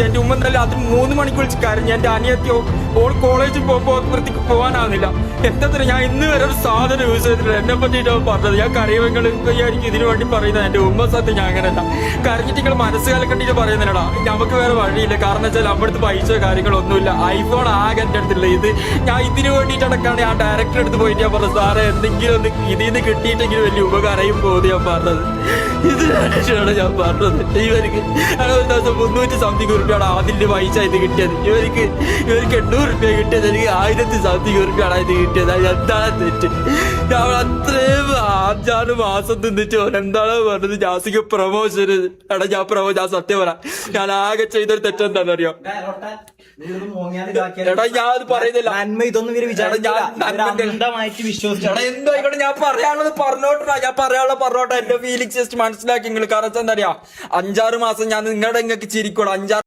വിളിച്ചു. എന്റെ ഉമ്മ എന്തായാലും അത് 3 മണിക്ക് വിളിച്ച് കരഞ്ഞു. എന്റെ അനിയത്തിയോ ഓൾ കോളേജിൽ പോകുമ്പോ വൃത്തിക്ക് പോകാനാവുന്നില്ല. എന്താ ഞാൻ ഇന്ന് വരെ ഒരു സാധനം യൂസ് ചെയ്തിട്ടില്ല. എന്നെ പറ്റിയിട്ടോ പറഞ്ഞത്. ഞാൻ കരയുമെങ്കിൽ വിചാരിക്കും ഇതിനു വേണ്ടി പറയുന്നത്. എന്റെ ഉമ്മ സത്യം ഞാൻ അങ്ങനെയല്ല. കരഞ്ഞിട്ട് നിങ്ങൾ മനസ്സുകാലം കണ്ടിട്ട് പറയുന്നതിനടാ. നമുക്ക് വേറെ വഴിയില്ല. കാരണം വെച്ചാൽ നമ്മുടെ അടുത്ത് പൈസ കാര്യങ്ങളൊന്നുമില്ല. ഐഫോൺ ആകെ എന്റെ അടുത്തുള്ള ഇത് ഞാൻ ഇതിനു വേണ്ടിയിട്ടടക്കാണ് ആ ഡയറക്ടർ അടുത്ത് പോയിട്ട് ഞാൻ പറഞ്ഞത്, സാറേ എന്തെങ്കിലും ഒന്ന് ഇതിൽ നിന്ന് കിട്ടിയിട്ടെങ്കിലും വലിയ ഉപകാരമായി പോകുന്നത് ഞാൻ പറഞ്ഞത്. ഇത് ആണ് ഞാൻ പറഞ്ഞത്. ഇവർക്ക് ഒരു ദിവസം 300 സംതിങ് ഉറുപ്പിയാണ് അതിന്റെ പൈസ ഇത് കിട്ടിയത്. ഇവർക്ക് 800 റുപ്യ കിട്ടിയത്. എനിക്ക് 1000 സംതിങ് ഉറുപ്പിയാണ് ഇത് കിട്ടിയത്. എന്താണ് തെറ്റ്? ഞാൻ അത്രയും 5-6 മാസം നിന്നിട്ട് എന്താണ് പറഞ്ഞത്? ജാസിക്ക് പ്രൊമോഷന് എടാ ഞാൻ സത്യം പറയാം. ഞാൻ ആകെ ചെയ്തൊരു തെറ്റെന്താണെന്ന് അറിയോ? എടാ ഞാൻ അത് പറയുന്നില്ല. എന്തോ ആയിക്കോട്ടെ, ഞാൻ പറയാനുള്ളത് പറഞ്ഞോട്ടാ. ഞാൻ പറയാനുള്ളത് എന്റെ ഫീലിങ്സ് ജസ്റ്റ് മനസ്സിലാക്കി നിങ്ങൾ. കാരണം എന്താ അറിയാ, 5-6 മാസം ഞാൻ നിങ്ങൾക്ക് ചിരിക്കൂടാ. 5-6